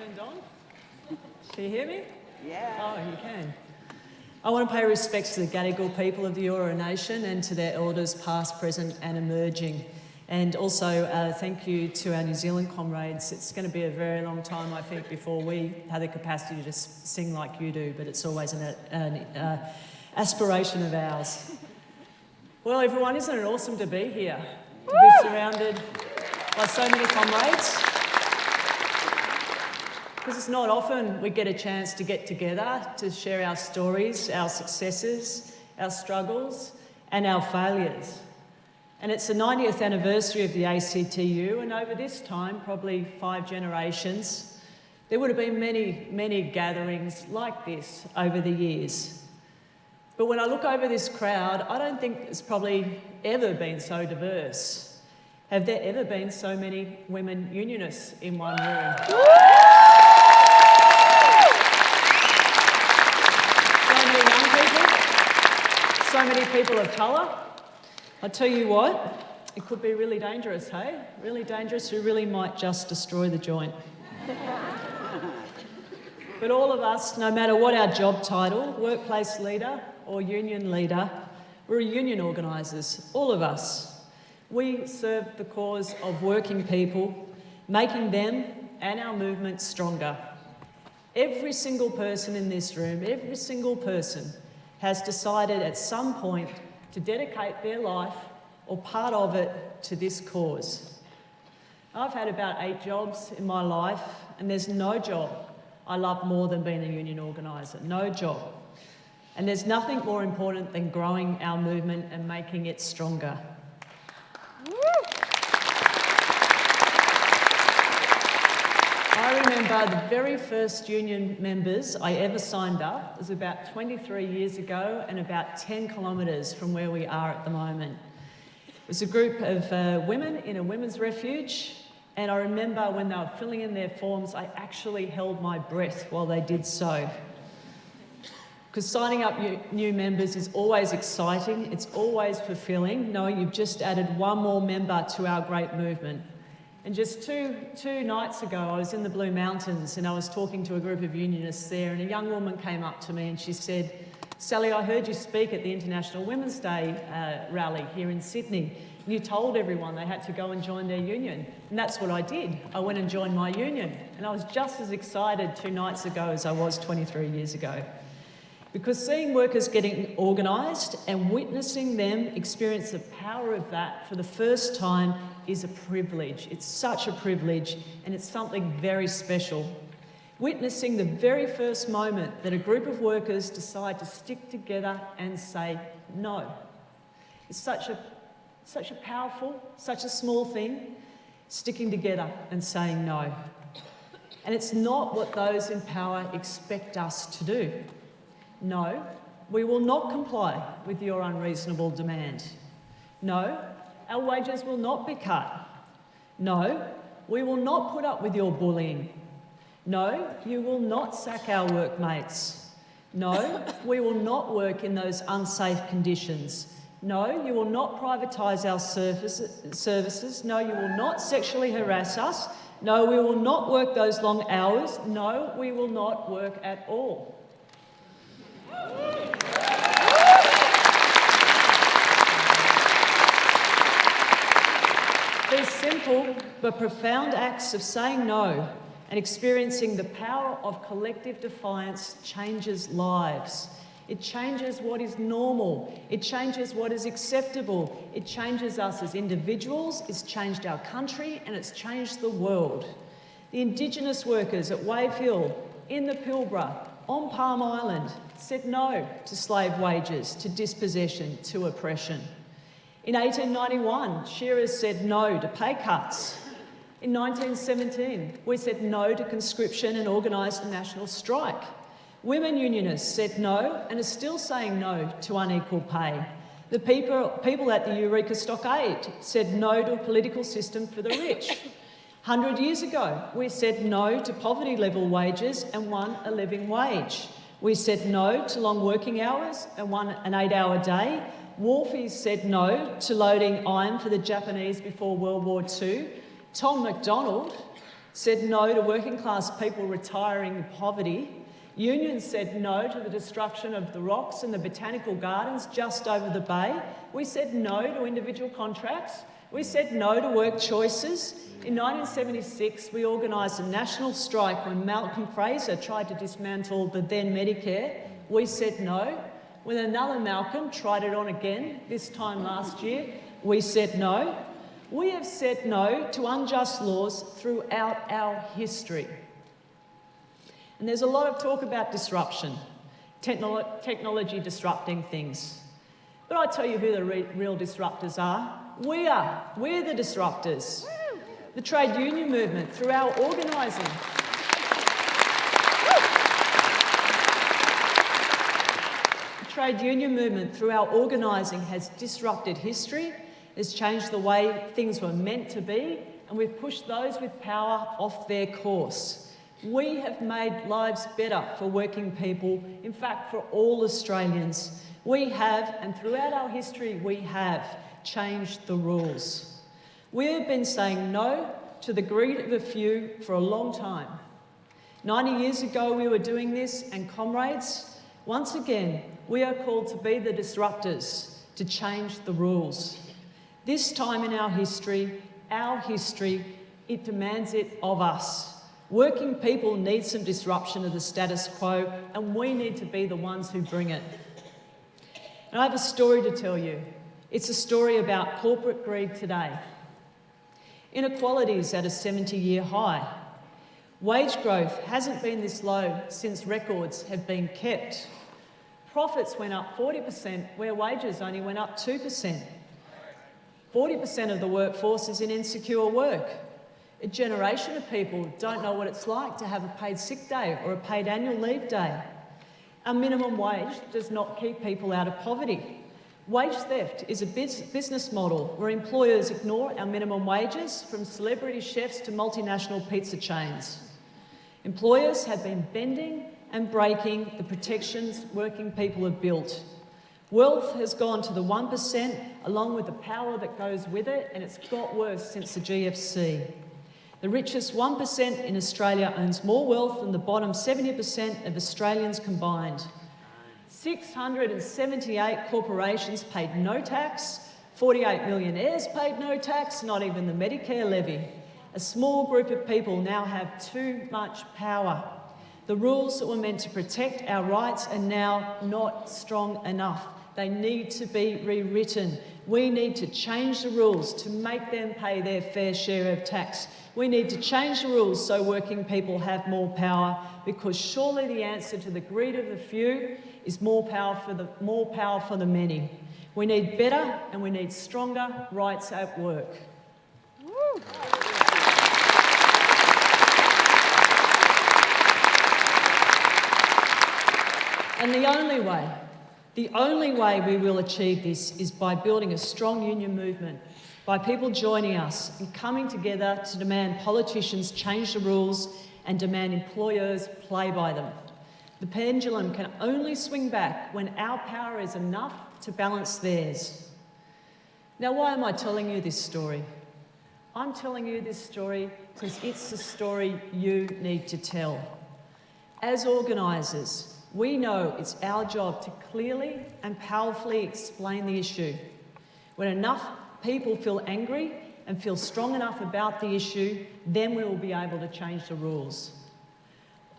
turned on? Can you hear me? Yeah. Oh, you can. I want to pay respects to the Gadigal people of the Eora Nation and to their elders past, present and emerging. And also thank you to our New Zealand comrades. It's going to be a very long time, I think, before we have the capacity to sing like you do, but it's always an aspiration of ours. Well, everyone, isn't it awesome to be here? To be surrounded by so many comrades. Because it's not often we get a chance to get together to share our stories, our successes, our struggles and our failures. And it's the 90th anniversary of the ACTU, and over this time, probably 5 generations, there would have been many, many gatherings like this over the years. But when I look over this crowd, I don't think it's probably ever been so diverse. Have there ever been so many women unionists in one room? So many young people, so many people of colour. I tell you what, it could be really dangerous, hey? Really dangerous, you really might just destroy the joint. But all of us, no matter what our job title, workplace leader or union leader, we're union organisers, all of us. We serve the cause of working people, making them and our movement stronger. Every single person in this room, every single person has decided at some point to dedicate their life or part of it to this cause. I've had about 8 jobs in my life, and there's no job I love more than being a union organiser, no job. And there's nothing more important than growing our movement and making it stronger. I remember the very first union members I ever signed up was about 23 years ago and about 10 kilometres from where we are at the moment. It was a group of women in a women's refuge, and I remember when they were filling in their forms, I actually held my breath while they did so. Because signing up new members is always exciting, it's always fulfilling, knowing you've just added one more member to our great movement. And just two nights ago, I was in the Blue Mountains and I was talking to a group of unionists there, and a young woman came up to me and she said, "Sally, I heard you speak at the International Women's Day rally here in Sydney. And you told everyone they had to go and join their union." And that's what I did. I went and joined my union. And I was just as excited 2 nights ago as I was 23 years ago. Because seeing workers getting organised and witnessing them experience the power of that for the first time is a privilege. It's such a privilege, and it's something very special. Witnessing the very first moment that a group of workers decide to stick together and say no. It's such a powerful, such a small thing, sticking together and saying no. And it's not what those in power expect us to do. No, we will not comply with your unreasonable demand. No, our wages will not be cut. No, we will not put up with your bullying. No, you will not sack our workmates. No, we will not work in those unsafe conditions. No, you will not privatise our services. No, you will not sexually harass us. No, we will not work those long hours. No, we will not work at all. These simple but profound acts of saying no and experiencing the power of collective defiance changes lives. It changes what is normal. It changes what is acceptable. It changes us as individuals, it's changed our country, and it's changed the world. The Indigenous workers at Wave Hill, in the Pilbara, on Palm Island, said no to slave wages, to dispossession, to oppression. In 1891, shearers said no to pay cuts. In 1917, we said no to conscription and organised a national strike. Women unionists said no and are still saying no to unequal pay. The people at the Eureka Stockade said no to a political system for the rich. 100 years ago, we said no to poverty-level wages and won a living wage. We said no to long working hours and won an 8-hour day. Wharfies said no to loading iron for the Japanese before World War II. Tom MacDonald said no to working class people retiring in poverty. Unions said no to the destruction of the rocks and the botanical gardens just over the bay. We said no to individual contracts. We said no to work choices. In 1976, we organised a national strike when Malcolm Fraser tried to dismantle the then Medicare. We said no. When another Malcolm tried it on again, this time last year, we said no. We have said no to unjust laws throughout our history. And there's a lot of talk about disruption, technology disrupting things. But I tell you who the real disruptors are. We are. We're the disruptors. The trade union movement, through our organising. The trade union movement, through our organising, has disrupted history, has changed the way things were meant to be, and we've pushed those with power off their course. We have made lives better for working people, in fact, for all Australians. We have, and throughout our history, we have changed the rules. We have been saying no to the greed of a few for a long time. 90 years ago, we were doing this, and comrades, once again, we are called to be the disruptors, to change the rules. This time in our history, it demands it of us. Working people need some disruption of the status quo, and we need to be the ones who bring it. And I have a story to tell you. It's a story about corporate greed today. Inequality is at a 70-year high. Wage growth hasn't been this low since records have been kept. Profits went up 40%, where wages only went up 2%. 40% of the workforce is in insecure work. A generation of people don't know what it's like to have a paid sick day or a paid annual leave day. Our minimum wage does not keep people out of poverty. Wage theft is a business model where employers ignore our minimum wages, from celebrity chefs to multinational pizza chains. Employers have been bending and breaking the protections working people have built. Wealth has gone to the 1%, along with the power that goes with it, and it's got worse since the GFC. The richest 1% in Australia owns more wealth than the bottom 70% of Australians combined. 678 corporations paid no tax, 48 millionaires paid no tax, not even the Medicare levy. A small group of people now have too much power. The rules that were meant to protect our rights are now not strong enough. They need to be rewritten. We need to change the rules to make them pay their fair share of tax. We need to change the rules so working people have more power, because surely the answer to the greed of the few is more power for the many. We need better and we need stronger rights at work. Woo. And the only way we will achieve this is by building a strong union movement, by people joining us and coming together to demand politicians change the rules and demand employers play by them. The pendulum can only swing back when our power is enough to balance theirs. Now, why am I telling you this story? I'm telling you this story because it's the story you need to tell. As organisers, we know it's our job to clearly and powerfully explain the issue. When enough people feel angry and feel strong enough about the issue, then we will be able to change the rules.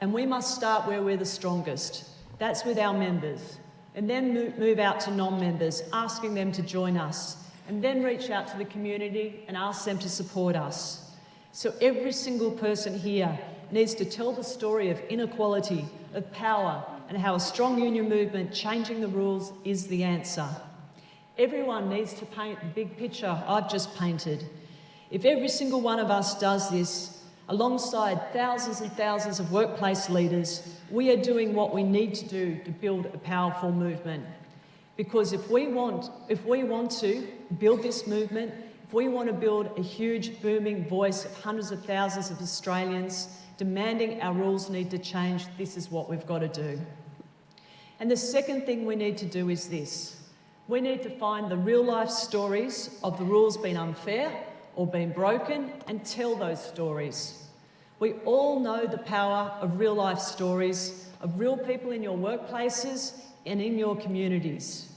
And we must start where we're the strongest. That's with our members. And then move out to non-members, asking them to join us. And then reach out to the community and ask them to support us. So every single person here needs to tell the story of inequality, of power, and how a strong union movement changing the rules is the answer. Everyone needs to paint the big picture I've just painted. If every single one of us does this, alongside thousands and thousands of workplace leaders, we are doing what we need to do to build a powerful movement. Because if we want to build this movement, if we want to build a huge, booming voice of hundreds of thousands of Australians demanding our rules need to change, this is what we've got to do. And the second thing we need to do is this. We need to find the real-life stories of the rules being unfair or being broken and tell those stories. We all know the power of real-life stories, of real people in your workplaces and in your communities.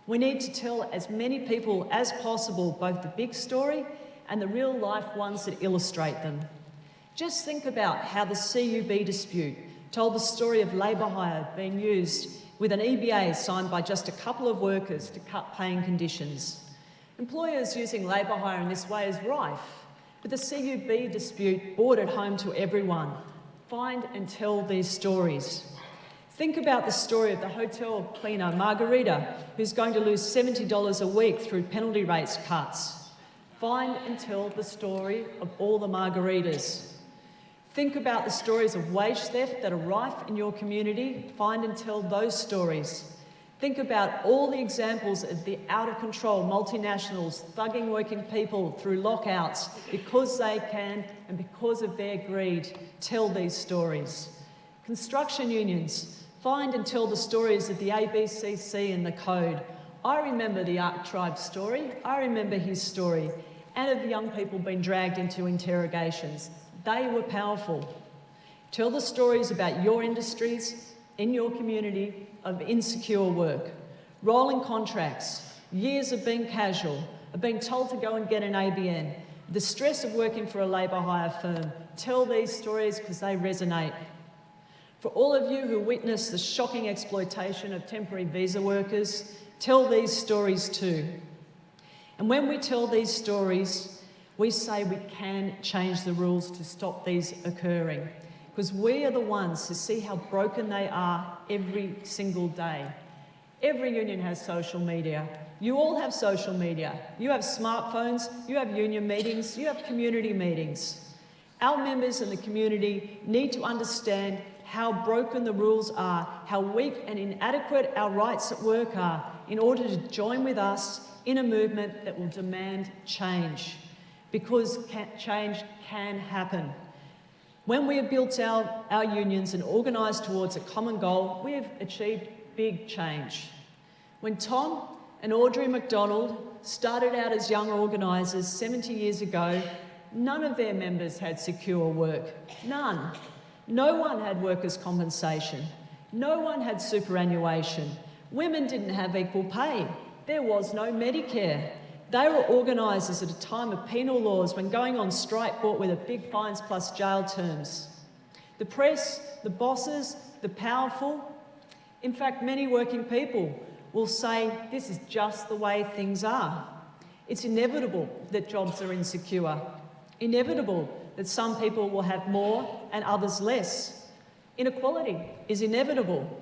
We need to tell as many people as possible both the big story and the real-life ones that illustrate them. Just think about how the CUB dispute told the story of labour hire being used with an EBA signed by just a couple of workers to cut paying conditions. Employers using labour hire in this way is rife, but the CUB dispute brought it home to everyone. Find and tell these stories. Think about the story of the hotel cleaner, Margarita, who's going to lose $70 a week through penalty rates cuts. Find and tell the story of all the Margaritas. Think about the stories of wage theft that are rife in your community. Find and tell those stories. Think about all the examples of the out-of-control multinationals thugging working people through lockouts because they can and because of their greed. Tell these stories. Construction unions. Find and tell the stories of the ABCC and the Code. I remember the Ark Tribe story. I remember his story. And of the young people being dragged into interrogations. They were powerful. Tell the stories about your industries, in your community, of insecure work. Rolling contracts, years of being casual, of being told to go and get an ABN, the stress of working for a labour hire firm. Tell these stories because they resonate. For all of you who witnessed the shocking exploitation of temporary visa workers, tell these stories too. And when we tell these stories, we say we can change the rules to stop these occurring, because we are the ones who see how broken they are every single day. Every union has social media. You all have social media. You have smartphones, you have union meetings, you have community meetings. Our members in the community need to understand how broken the rules are, how weak and inadequate our rights at work are, in order to join with us in a movement that will demand change. Because change can happen. When we have built our unions and organised towards a common goal, we have achieved big change. When Tom and Audrey McDonald started out as young organisers 70 years ago, none of their members had secure work. None. No one had workers' compensation. No one had superannuation. Women didn't have equal pay. There was no Medicare. They were organisers at a time of penal laws when going on strike brought with it big fines plus jail terms. The press, the bosses, the powerful, in fact, many working people will say this is just the way things are. It's inevitable that jobs are insecure. Inevitable that some people will have more and others less. Inequality is inevitable,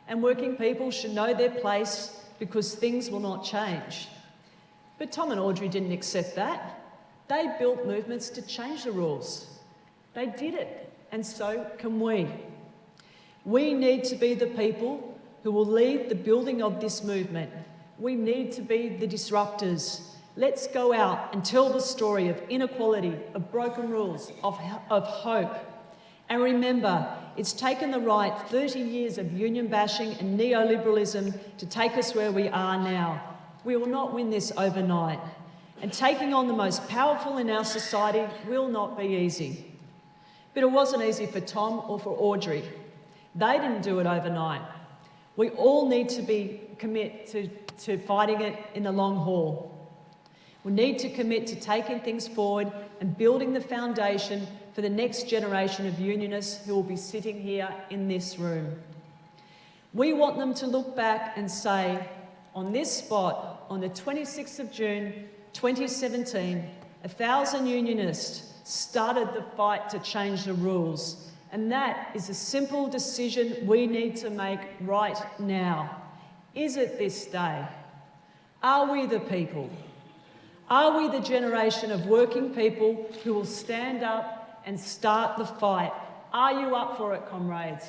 and working people should know their place because things will not change. But Tom and Audrey didn't accept that. They built movements to change the rules. They did it, and so can we. We need to be the people who will lead the building of this movement. We need to be the disruptors. Let's go out and tell the story of inequality, of broken rules, of hope. And remember, it's taken the right 30 years of union bashing and neoliberalism to take us where we are now. We will not win this overnight. And taking on the most powerful in our society will not be easy. But it wasn't easy for Tom or for Audrey. They didn't do it overnight. We all need to commit to fighting it in the long haul. We need to commit to taking things forward and building the foundation for the next generation of unionists who will be sitting here in this room. We want them to look back and say, on this spot, on the 26th of June, 2017, 1,000 unionists started the fight to change the rules. And that is a simple decision we need to make right now. Is it this day? Are we the people? Are we the generation of working people who will stand up and start the fight? Are you up for it, comrades?